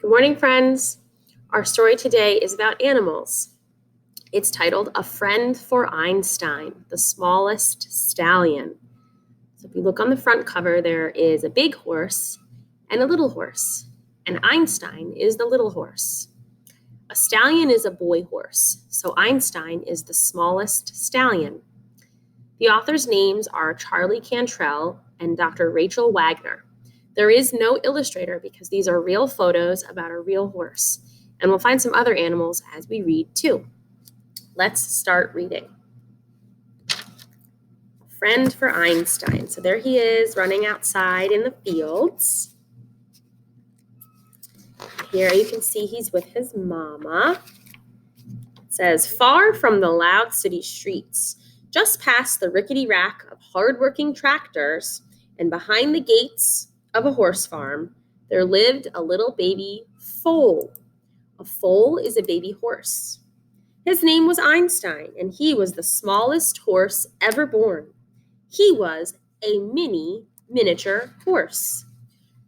Good morning, friends. Our story today is about animals. It's titled A Friend for Einstein, the Smallest Stallion. So if you look on the front cover, there is a big horse and a little horse, and Einstein is the little horse. A stallion is a boy horse, so Einstein is the smallest stallion. The authors' names are Charlie Cantrell and Dr. Rachel Wagner. There is no illustrator because these are real photos about a real horse, and we'll find some other animals as we read too. Let's start reading. Friend for Einstein. So there he is running outside in the fields. Here you can see he's with his mama. It says, far from the loud city streets, just past the rickety rack of hard-working tractors and behind the gates of a horse farm, there lived a little baby foal. A foal is a baby horse. His name was Einstein, and he was the smallest horse ever born. He was a miniature horse.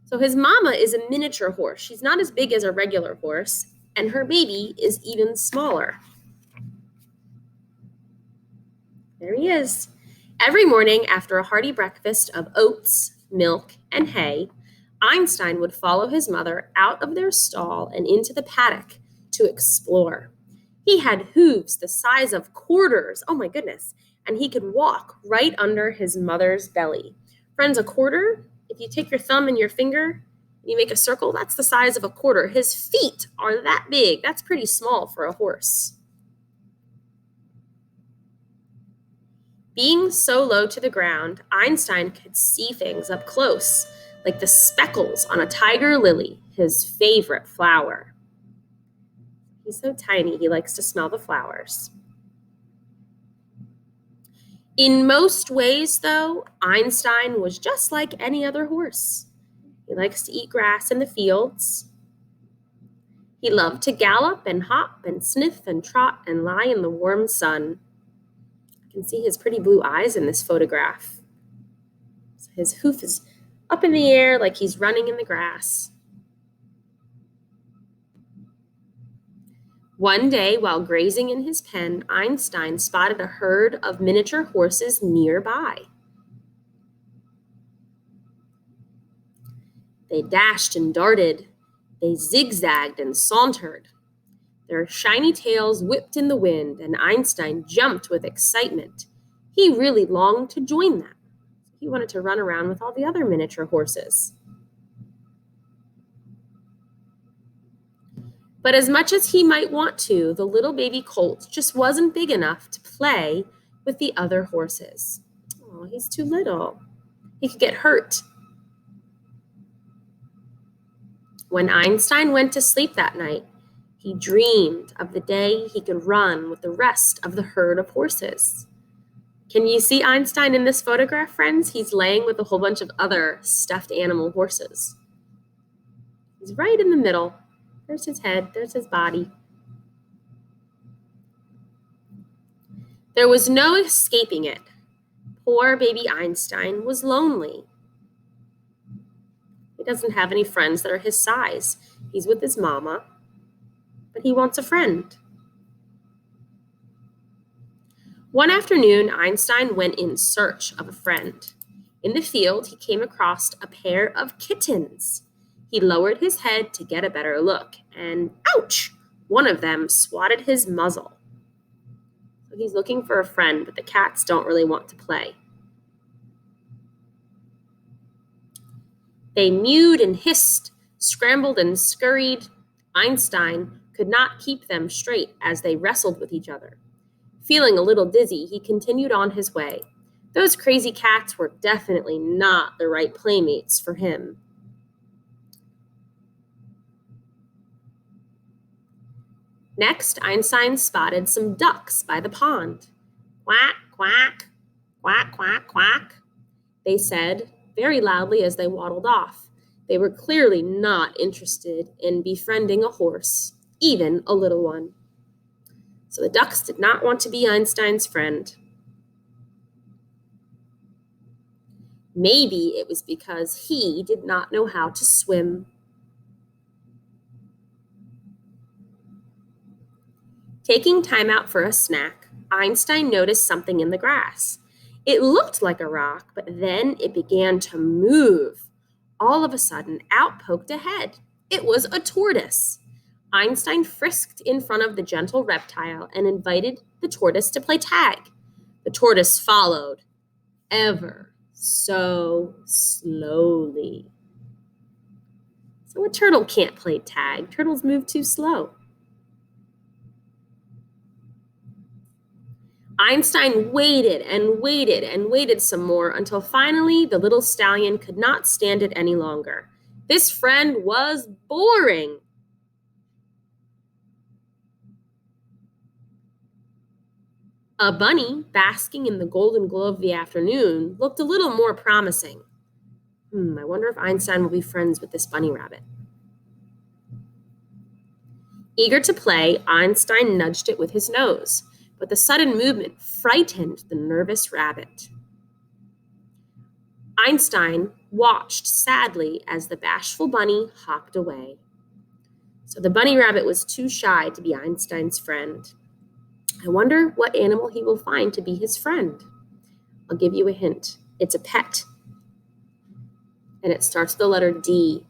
So his mama is a miniature horse. She's not as big as a regular horse, and her baby is even smaller. There he is. Every morning after a hearty breakfast of oats, milk, and hay, Einstein would follow his mother out of their stall and into the paddock to explore. He had hooves the size of quarters, oh my goodness, and he could walk right under his mother's belly. Friends, a quarter, if you take your thumb and your finger and you make a circle, that's the size of a quarter. His feet are that big. That's pretty small for a horse. Being so low to the ground, Einstein could see things up close, like the speckles on a tiger lily, his favorite flower. He's so tiny, he likes to smell the flowers. In most ways, though, Einstein was just like any other horse. He likes to eat grass in the fields. He loved to gallop and hop and sniff and trot and lie in the warm sun. You can see his pretty blue eyes in this photograph. His hoof is up in the air like he's running in the grass. One day, while grazing in his pen, Einstein spotted a herd of miniature horses nearby. They dashed and darted. They zigzagged and sauntered. Their shiny tails whipped in the wind, and Einstein jumped with excitement. He really longed to join them. He wanted to run around with all the other miniature horses. But as much as he might want to, the little baby colt just wasn't big enough to play with the other horses. Oh, he's too little. He could get hurt. When Einstein went to sleep that night, he dreamed of the day he could run with the rest of the herd of horses. Can you see Einstein in this photograph, friends? He's laying with a whole bunch of other stuffed animal horses. He's right in the middle. There's his head, there's his body. There was no escaping it. Poor baby Einstein was lonely. He doesn't have any friends that are his size. He's with his mama, but he wants a friend. One afternoon, Einstein went in search of a friend. In the field, he came across a pair of kittens. He lowered his head to get a better look, and ouch! One of them swatted his muzzle. So he's looking for a friend, but the cats don't really want to play. They mewed and hissed, scrambled and scurried. Einstein could not keep them straight as they wrestled with each other. Feeling a little dizzy, he continued on his way. Those crazy cats were definitely not the right playmates for him. Next, Einstein spotted some ducks by the pond. Quack, quack, quack, quack, quack, they said very loudly as they waddled off. They were clearly not interested in befriending a horse, even a little one. So the ducks did not want to be Einstein's friend. Maybe it was because he did not know how to swim. Taking time out for a snack, Einstein noticed something in the grass. It looked like a rock, but then it began to move. All of a sudden, out poked a head. It was a tortoise. Einstein frisked in front of the gentle reptile and invited the tortoise to play tag. The tortoise followed, ever so slowly. So a turtle can't play tag. Turtles move too slow. Einstein waited and waited and waited some more until finally the little stallion could not stand it any longer. This friend was boring. A bunny, basking in the golden glow of the afternoon, looked a little more promising. I wonder if Einstein will be friends with this bunny rabbit. Eager to play, Einstein nudged it with his nose, but the sudden movement frightened the nervous rabbit. Einstein watched sadly as the bashful bunny hopped away. So the bunny rabbit was too shy to be Einstein's friend. I wonder what animal he will find to be his friend. I'll give you a hint. It's a pet. And it starts with the letter D.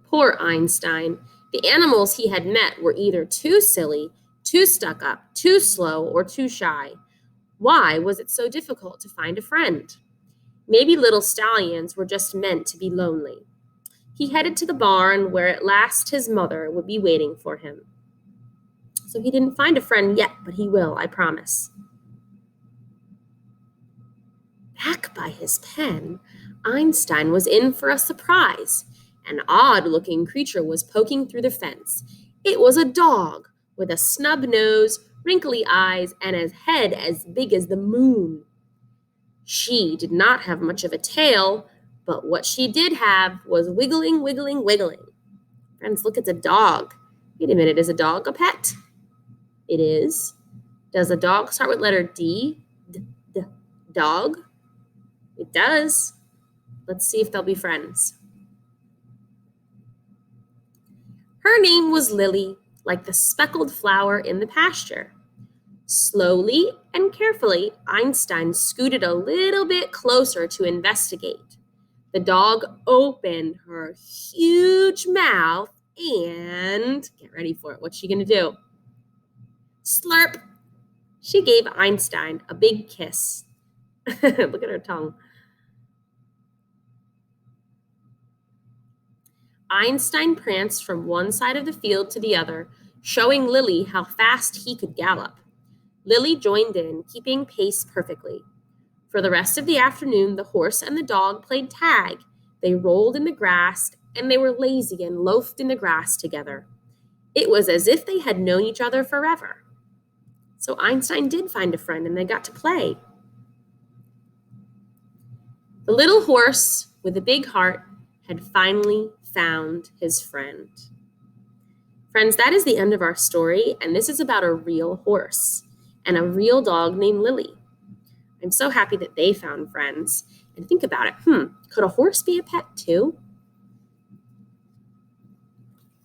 Poor Einstein. The animals he had met were either too silly, too stuck up, too slow, or too shy. Why was it so difficult to find a friend? Maybe little stallions were just meant to be lonely. He headed to the barn where at last his mother would be waiting for him. So he didn't find a friend yet, but he will, I promise. Back by his pen, Einstein was in for a surprise. An odd-looking creature was poking through the fence. It was a dog with a snub nose, wrinkly eyes, and a head as big as the moon. She did not have much of a tail, but what she did have was wiggling, wiggling, wiggling. Friends, look, it's a dog. Wait a minute, is a dog a pet? It is. Does a dog start with letter D? Dog? It does. Let's see if they'll be friends. Her name was Lily, like the speckled flower in the pasture. Slowly and carefully, Einstein scooted a little bit closer to investigate. The dog opened her huge mouth and, get ready for it, what's she going to do? Slurp! She gave Einstein a big kiss. Look at her tongue. Einstein pranced from one side of the field to the other, showing Lily how fast he could gallop. Lily joined in, keeping pace perfectly. For the rest of the afternoon, the horse and the dog played tag. They rolled in the grass, and they were lazy and loafed in the grass together. It was as if they had known each other forever. So Einstein did find a friend, and they got to play. The little horse with a big heart had finally found his friend. Friends, that is the end of our story, and this is about a real horse and a real dog named Lily. I'm so happy that they found friends. And think about it. Could a horse be a pet too?